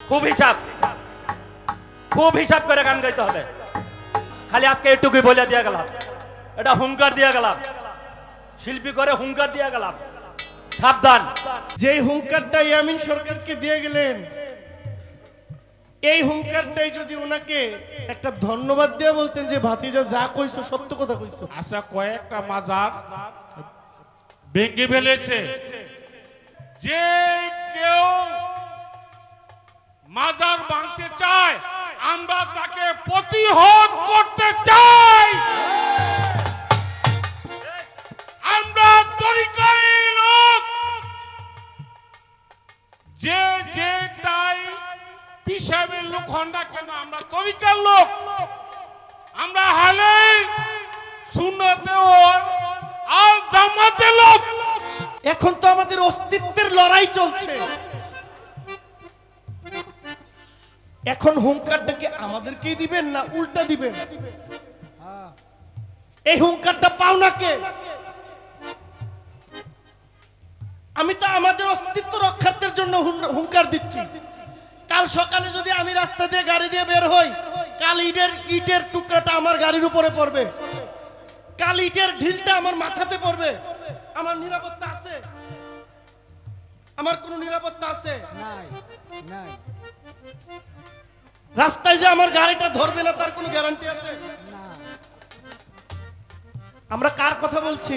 খুব হিসাব, খুব হিসাব করে গান গাইতে হবে। খালি আজকে এটুকুই বলে দিয়ে গেলাম, এটা হুঙ্কার দিয়ে গেলাম, শিল্পী করে হুঙ্কার দিয়ে গেলাম, সাবধান। যে হুঙ্কারটা ইয়ামিন সরকারকে দিয়ে গেলেন, এই হুঙ্কারটাই যদি ওনাকে একটা ধন্যবাদ দিয়ে বলতেন যে ভাতিজা যা কইছো সত্য কথা কইছো। আচ্ছা, কয়েকটা মাজার ভেঙে ফেলেছে, যে কেউ মাজার ভাঙতে চায় আমরা তাকে প্রতিহত করতে চাই। আমরা তরিকারি লোক, যে যেটাই পিসাবের লোক হন না কেন, আমরা তরিকার লোক, আমরা হালে সুন্নতে আর জামাতে লোক। এখন তো আমাদের অস্তিত্বের লড়াই চলছে, এখন হুঙ্কারটাকে আমাদেরকেই দিবেন না উল্টা দিবেন? এই হুঙ্কারটা পাও না কে? আমি তো আমাদের অস্তিত্ব রক্ষার্থের জন্য হুঙ্কার দিচ্ছি। কাল সকালে যদি আমি রাস্তা দিয়ে গাড়ি দিয়ে বের হই, কাল ইটের টুকরাটা আমার গাড়ির উপরে পড়বে, কাল ইটের ঢিলটা আমার মাথাতে পড়বে, আমার নিরাপত্তা আছে? আমার কোনো নিরাপত্তা আছে? রাস্তায় যে আমার গাড়িটা ধরবে না তার কোনো গ্যারান্টি আছে? আমরা কার কথা বলছি?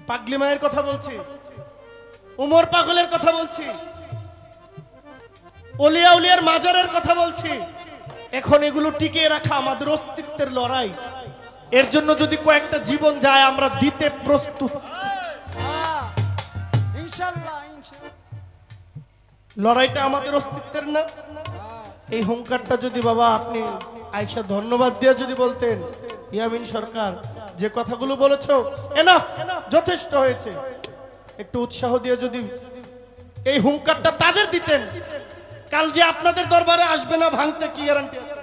পাগলি মায়ের কথা বলছি, উমর পাগলের কথা বলছি, ওলিয়া উলিয়ার মাজারের কথা বলছি। এখন এগুলো টিকিয়ে রাখা আমাদের অস্তিত্বের লড়াই। এর জন্য যদি কয়েকটা জীবন যায় আমরা দিতে প্রস্তুত। লড়াইটা আমাদের অস্তিত্বের না? এই হুঙ্কারটা যদি বাবা আপনি আয়শা ধন্যবাদ দিয়ে যদি বলতেন, ইয়ামিন সরকার যে কথাগুলো বলেছো এনাফ, যথেষ্ট হয়েছে, একটু উৎসাহ দিয়ে যদি এই হুঙ্কারটা তাদের দিতেন, কাল যে আপনাদের দরবারে আসবে না ভাঙতে কি গ্যারান্টি আছে?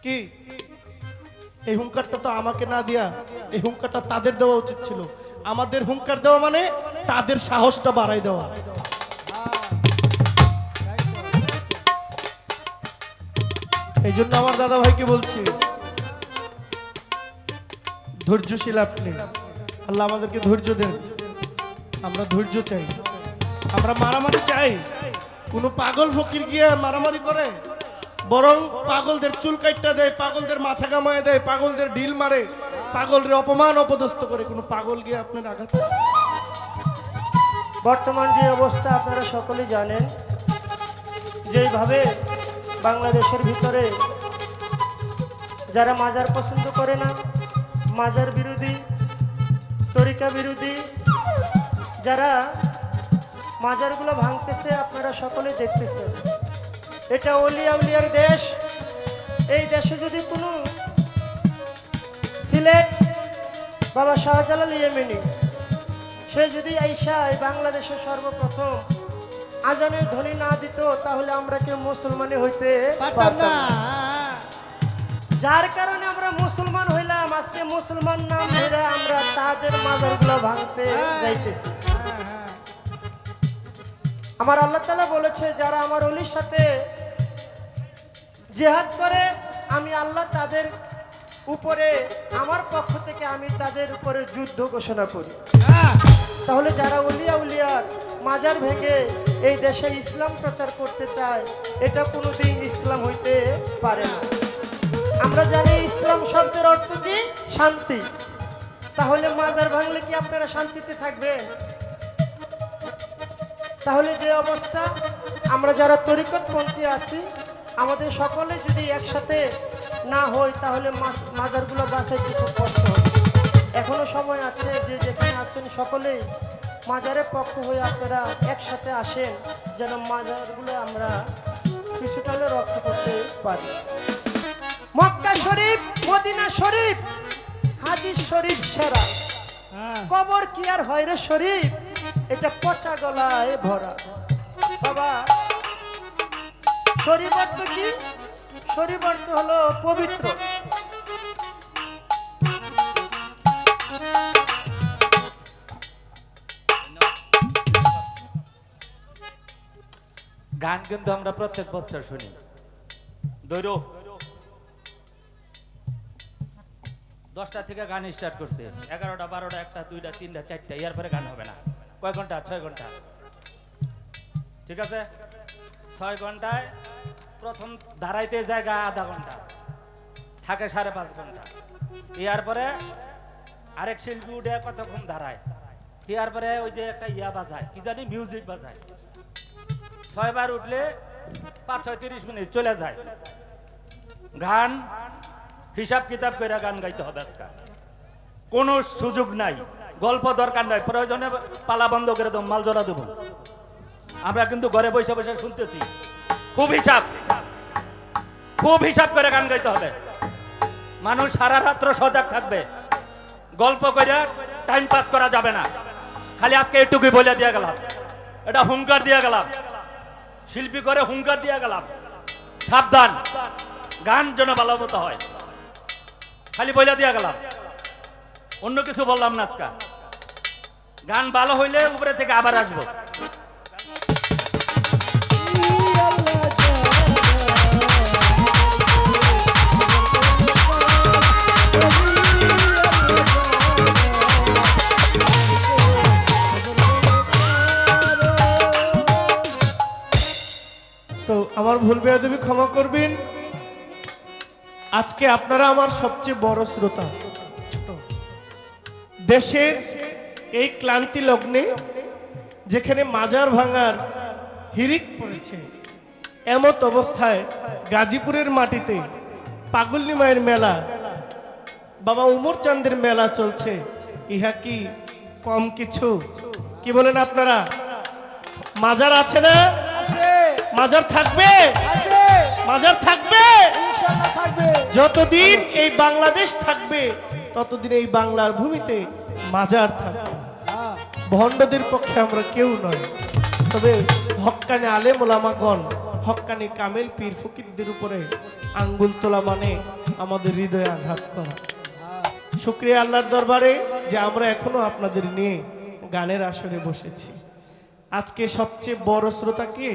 কি এই হুঙ্কারটা তো আমাকে না দিয়া এই হুঙ্কারটা তাদের দেওয়া উচিত ছিল। আমাদের হুঙ্কার দেওয়া মানে তাদের সাহসটা বাড়াই দেওয়া। এই জন্য আমার দাদা ভাইকে বলছি, ধৈর্যশীল আপনি, আল্লাহ আমাদেরকে ধৈর্য দেন। আমরা ধৈর্য চাই, আমরা মারামারি চাই। কোনো পাগল ফকির গিয়ে মারামারি করে, বরং পাগলদের চুল কাইটটা দেয়, পাগলদের মাথা কামায় দেয়, পাগলদের ঢিল মারে, পাগলদের অপমান অপদস্থ করে। কোনো পাগল গিয়ে আপনার আঘাত। বর্তমান যে অবস্থা আপনারা সকলেই জানেন, যেইভাবে বাংলাদেশের ভিতরে যারা মাজার পছন্দ করে না, মাজার বিরোধী, তরিকা বিরোধী, যারা মাজারগুলো ভাঙতেছে আপনারা সকলেই দেখতেছেন। এটা ওলিয়া উলিয়ার দেশ। এই দেশে যদি কোনো সিলেট বাবা শাহজালাল ইয়েমেনি, সে যদি আইসা এই বাংলাদেশের সর্বপ্রথম আজানের ধ্বনি না দিত, তাহলে আমরা কেউ মুসলমানই হইতে পারতাম না। যার কারণে আমরা মুসলমান হইলাম। আজকে মুসলমান নাম ধরে আমরা তাদের মাজারগুলো ভাঙতে যাইতেছি। আমার আল্লাহ তাআলা বলেছে, যারা আমার ওলির সাথে জিহাদ করে আমি আল্লাহ তাদের উপরে, আমার পক্ষ থেকে আমি তাদের উপরে যুদ্ধ ঘোষণা করি। তাহলে যারা ওলিয়া উলিয়ার মাজার ভেঙে এই দেশে ইসলাম প্রচার করতে চায়, এটা কোনোদিন ইসলাম হইতে পারে না। আমরা জানি ইসলাম শব্দের অর্থ কি? শান্তি। তাহলে মাজার ভাঙলে কি আপনারা শান্তিতে থাকবেন? তাহলে যে অবস্থা, আমরা যারা তরিকতপন্থী আছি, আমাদের সকলে যদি একসাথে না হই, তাহলে মাজারগুলো বাঁচাইতে খুব কষ্ট হবে। এখনো সময় আছে, যে যেখানে আছেন সকলেই মাজারের পক্ষ হয়ে আপনারা একসাথে আসেন, যেন মাজারগুলো আমরা কিছুটা হলে রক্ষা করতে পারি। মক্কা শরীফ, মদিনা শরীফ, হাদিস শরীফ সেরা, কবর কি আর হয় রে শরীফ, এটা পচা গলায় ভরা। বাবা, শরীফ অর্থ কি? শরীফ অর্থ হলো পবিত্র। গান কিন্তু আমরা প্রত্যেক বছর শুনি। দৈরো 10টা থেকে গান স্টার্ট করছে, 11টা 12টা 1টা 2টা 3টা 4টা, এর পরে গান হবে না। কয় ঘন্টা? 6 ঘন্টা। ঠিক আছে, 6 ঘন্টায় প্রথম দাঁড়াইতে জায়গা আধা ঘন্টা থাকে, 5.5 ঘন্টা। এর পরে আরেক শিল্পী উঠে কতক্ষণ দাঁড়ায়, এর পরে ওই যে একটা ইয়া বাজায়, কি জানি মিউজিক বাজায়। 6 বার উঠলে 5-6-30 মিনিট চলে যায়। গান হিসাব কিতাব করে গান গাইতে হবে আজকে, কোনো সুযোগ নাই, গল্প দরকার নাই, প্রয়োজনে পালা বন্ধ করে দেবো, মাল জোড়া দেবো। আমরা কিন্তু ঘরে বসে বসে শুনতেছি। খুব হিসাব করে গান গাইতে হবে। মানুষ সারা রাত্র সজাগ থাকবে, গল্প করে টাইম পাস করা যাবে না। খালি আজকে এটুকুই বলে দিয়ে গেলাম, এটা হুঙ্কার দিয়ে গেলাম, শিল্পী করে হুঙ্কার দিয়ে গেলাম, সাবধান, গান যেন ভালো মতো হয়, খালি বলে দিয়ে গেলাম, অন্য কিছু বললাম না। আজকে গান ভালো হইলে উপরে থেকে আবার আসবো। তো আমার ভুল বেয়াদবি ক্ষমা করবেন। আজকে আপনারা আমার সবচেয়ে বড় শ্রোতা। দেশের এই ক্লান্তি লগ্নে যেখানে মাজার ভাঙার হিরিক পড়েছে, এমত অবস্থায় গাজীপুরের মাটিতে পাগলনি মায়ের মেলা, বাবা উমর চাঁদের মেলা চলছে। ইহা কি কম কিছু? কি বলেন আপনারা? মাজার আছে না? মাজার থাকবে, মাজার থাকবে। যতদিন এই বাংলাদেশ থাকবে ততদিন এই বাংলার ভূমিতে মাজার থাকবে। ভণ্ডদের পক্ষে আমরা কেউ নয়, তবে হক্কানি আলেম ওলামাগণ, হক্কানি কামেল পীর ফকিরদের উপরে আঙ্গুল তোলা মানে আমাদের হৃদয়ে আঘাত করা। শুকরিয়া আল্লাহর দরবারে যে আমরা এখনো আপনাদের নিয়ে গানের আসরে বসেছি। আজকে সবচেয়ে বড় শ্রোতা কে?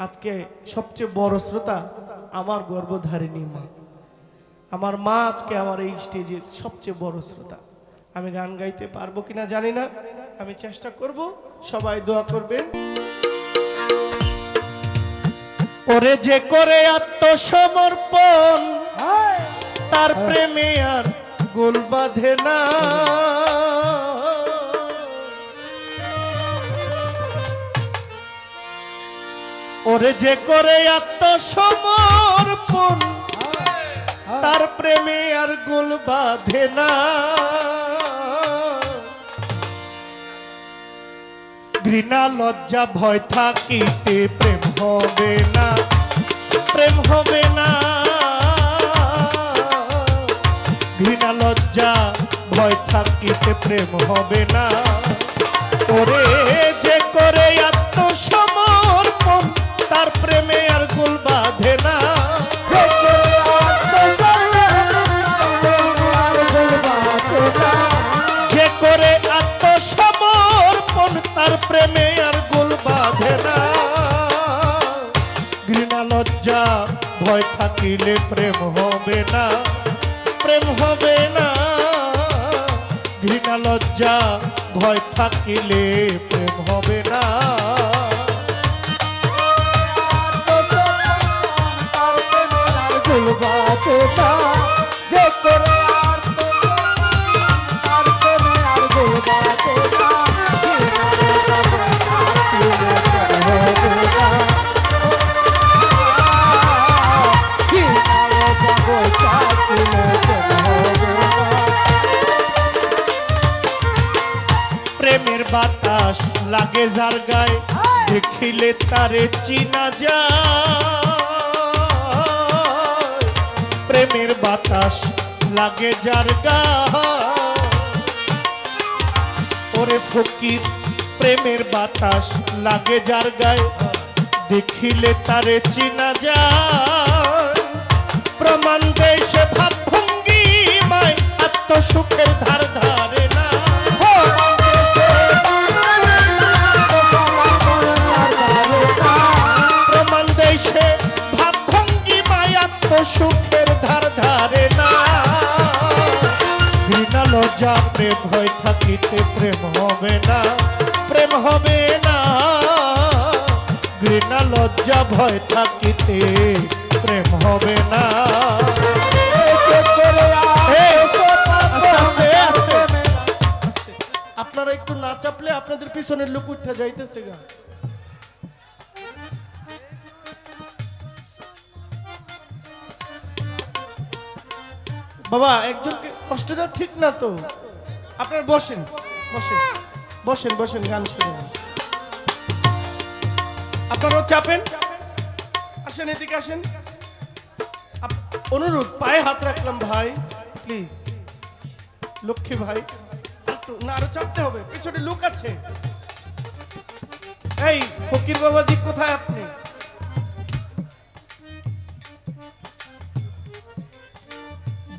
আজকে সবচেয়ে বড় শ্রোতা আমার গর্ভধারিণী মা। আমার মা আজকে আমার এই স্টেজের সবচেয়ে বড় শ্রোতা। আমি গান গাইতে পারবো কিনা জানি না, আমি চেষ্টা করব, সবাই দোয়া করবেন। ওরে যে করে আত্মসমর্পণ, তার প্রেমে আর গোল বাঁধে না। ওরে যে করে আত্মসমর্পণ, তার প্রেমে আর গোল বাঁধে না। ঘৃণা লজ্জা ভয় থাকিতে প্রেম হবে না, প্রেম হবে না। ঘৃণা লজ্জা ভয় থাকিতে প্রেম হবে না। ওরে যে করে আত্মসমর্পণ, তার প্রেমে আর গোল বাঁধে না। যে করে আত্মসমর্পণ, তার প্রেমে আর গোল বাঁধে না। ঘৃণা লজ্জা ভয় থাকিলে প্রেম হবে না, প্রেম হবে না। ঘৃণা লজ্জা ভয় থাকিলে প্রেম হবে না। যে করে প্রেমের বাতাস লাগে যার গায়ে, দেখিলে তারে চিনা যায়। প্রেমের বাতাস লাগে যার গায়ে, ওরে ফকির প্রেমের বাতাস লাগে যার গায়ে, দেখিলে তারে চিনা যায়। প্রমাণ দেশে ভাব ভঙ্গি মায়, আত্মসুখের ধার ধারে না। লজ্জা প্রেম ভয় থাকিতে প্রেম হবে না, প্রেম হবে না। ঘৃণা লজ্জা ভয় থাকিতে প্রেম হবে না। এই, আস্তে, আস্তে, আস্তে। আপনারা একটু না চাপলে আপনাদের পিছনের লোক উঠে যাইতেছে গা। বাবা একজনকে কষ্ট দেওয়া ঠিক না তো। আপনারা বসেন, বসেন, বসেন, বসেন, গান শুনুন। আপনারাও চাপেন, আসেন, এদিকে আসেন। অনুরোধ, পায়ে হাত রাখলাম ভাই, প্লিজ। লক্ষ্মী ভাই, একটু না, আরো চাপতে হবে, পিছনে লোক আছে। এই ফকির বাবাজি কোথায় আপনি?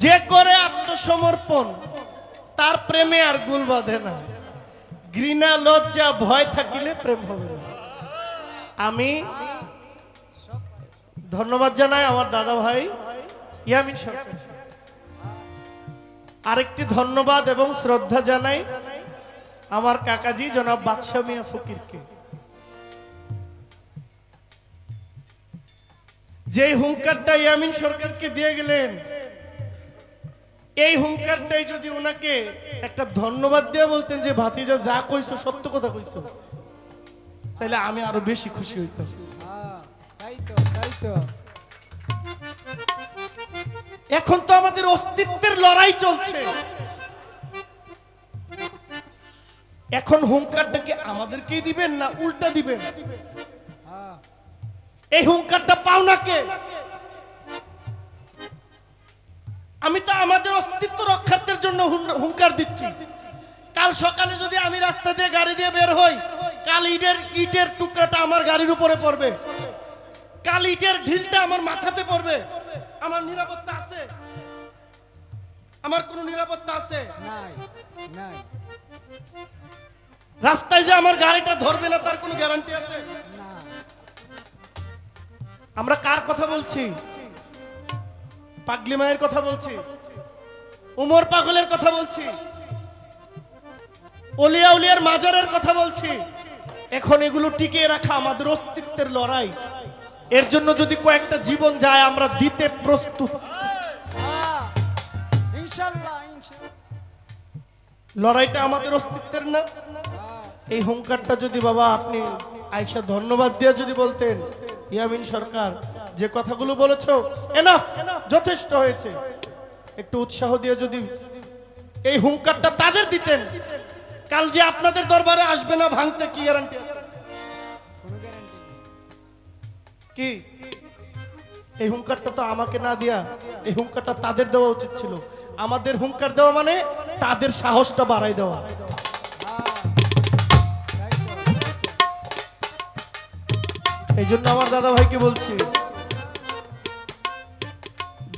যে করে আত্মসমর্পণ তার প্রেমে আর গুল বাঁধে না। ঘৃণা লজ্জা ভয় থাকিলে প্রেম হবে না। আমি ধন্যবাদ জানাই আমার দাদা ভাই ইয়ামিন সরকার। আরেকটি ধন্যবাদ এবং শ্রদ্ধা জানাই আমার কাকাজি জনাব বাদশাহ মিয়া ফকিরকে। যে হুঙ্কারটা ইয়ামিন সরকারকে দিয়ে গেলেন, এই হুঙ্কারটাই যদি ওনাকে একটা ধন্যবাদ দিয়ে বলতেন যে ভাতিজা যা কইছো সত্য কথা কইছো, তাহলে আমি আরো বেশি খুশি হইতাম। এখন তো আমাদের অস্তিত্বের লড়াই চলছে। এখন হুঙ্কারটাকে আমাদেরকেই দিবেন না উল্টা দিবেন? এই হুঙ্কারটা পাওনা কে? আমি তো আমাদের অস্তিত্ব রক্ষার্থের জন্য হুঙ্কার দিচ্ছি। কাল সকালে যদি আমি রাস্তা দিয়ে গাড়ি দিয়ে বের হই, কাল ইটের টুকরাটা আমার গাড়ির উপরে পড়বে, কাল ইটের ঢিলটা আমার মাথাতে পড়বে। আমার নিরাপত্তা আছে? আমার কোনো নিরাপত্তা আছে? রাস্তায় যে আমার গাড়িটা ধরবে না তার কোনো গ্যারান্টি আছে? আমরা কার কথা বলছি? পাগলি মায়ের কথা বলছি, উমর পাগলের কথা বলছি, ওলিয়া উলিয়ার মাজারের কথা বলছি। এখন এগুলো টিকিয়ে রাখা আমাদের অস্তিত্বের লড়াই। এর জন্য যদি কয়েকটা জীবন যায় আমরা দিতে প্রস্তুত। লড়াইটা আমাদের অস্তিত্বের না। এই হুঙ্কারটা যদি বাবা আপনি আয়েশা ধন্যবাদ দিয়ে যদি বলতেন, ইয়ামিন সরকার যে কথাগুলো বলেছো এনাফ, যথেষ্ট হয়েছে, একটু উৎসাহ দিয়ে যদি এই হুঙ্কারটা তাদের দিতেন, কাল যে আপনাদের দরবারে আসবে না ভাঙতে কি গ্যারান্টি আছে? কি এই হুঙ্কারটা তো আমাকে না দিয়া এই হুঙ্কারটা তাদের দেওয়া উচিত ছিল। আমাদের হুঙ্কার দেওয়া মানে তাদের সাহসটা বাড়াই দেওয়া। এই জন্য আমার দাদা ভাইকে বলছি,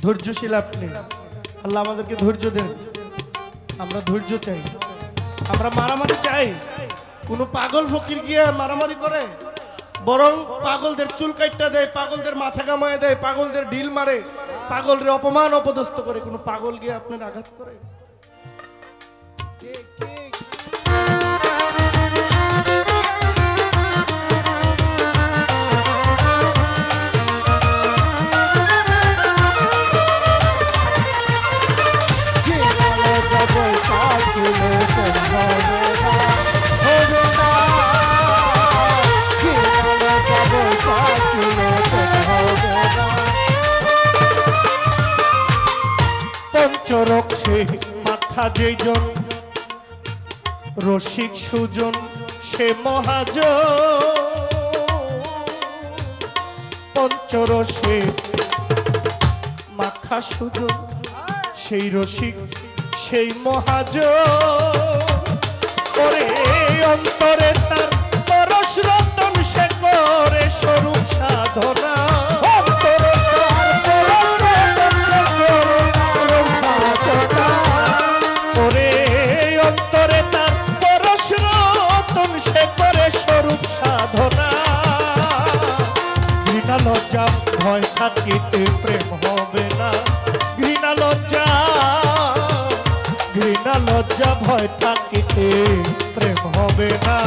ধৈর্যশীল আপনি। আল্লাহ আমাদেরকে ধৈর্য দেন। আমরা ধৈর্য চাই, আমরা মারামারি চাই। কোন পাগল ফকির গিয়ে মারামারি করে? বরং পাগলদের চুল কাইটটা দেয়, পাগলদের মাথা কামায় দেয়, পাগলদের ঢিল মারে, পাগলদের অপমান অপদস্থ করে। কোন পাগল গিয়ে আপনার আঘাত করে? পঞ্চরক্ষে মাথা যেজন, রসিক সুজন সে মহাজন। পঞ্চরসে মাখা সুজন সেই রসিক সেই মহাজন। ওরে অন্তরে তার পরশ রতন সে করে স্বরূপ সাধনা। অন্তরে তার পরশ রতন সে করে স্বরূপ সাধনা। ওরে অন্তরে তার পরশ রতন সে করে স্বরূপ সাধনা। ঘৃণা লজ্জা ভয় থাকিতে প্রেম হবে না। ঘৃণা লজ্জা লজ্জা ভয় থাকিতে প্রেম হবে না।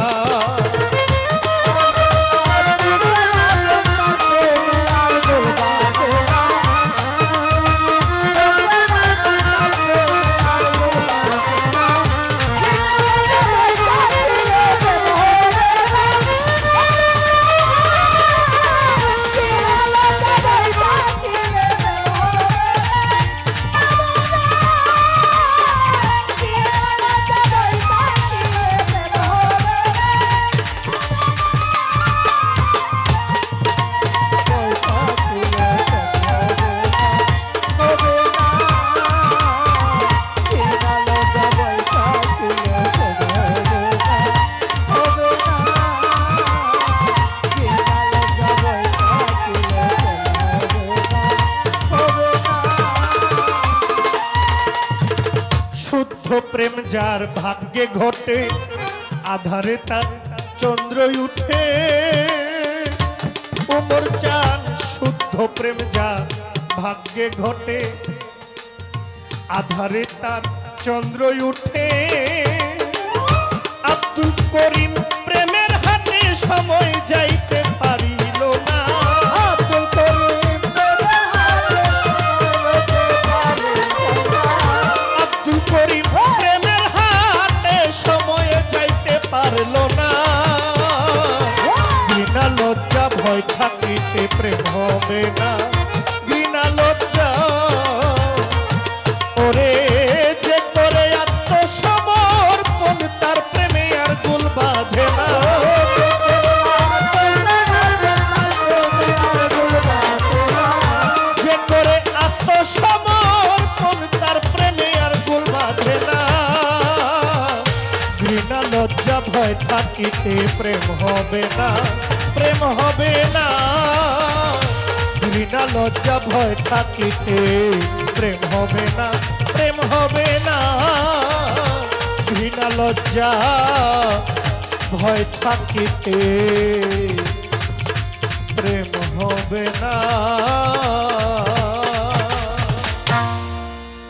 প্রেম যার ভাগ্যে ঘটে আধারে তার চন্দ্র উঠে। ওমর চান শুদ্ধ প্রেম যার ভাগ্যে ঘটে আধারে তার চন্দ্র উঠে। আব্দুল করিম প্রেমের হাতে সময় যাইতে পারিল না। আব্দুল করিম আব্দুল করিম প্রেমের হাতে সময় যাইতে পারল না। ঘৃণা লজ্জা ভয় থাকিতে প্রেম হবে না। ঘৃণা লজ্জা ওরে যে করে আত্মসমর্পণ তার প্রেমে আর গুল বাঁধে না। যে করে আত্মসমর্পণ তার প্রেমে আর গুল বাঁধে না। ঘৃণা লজ্জা ভয় থাকিতে প্রেম হবে না। প্রেম হবে না। ঘৃণা লজ্জা ভয় থাকিতে প্রেম হবে না। প্রেম হবে না। ঘৃণা লজ্জা ভয় থাকিতে প্রেম হবে না।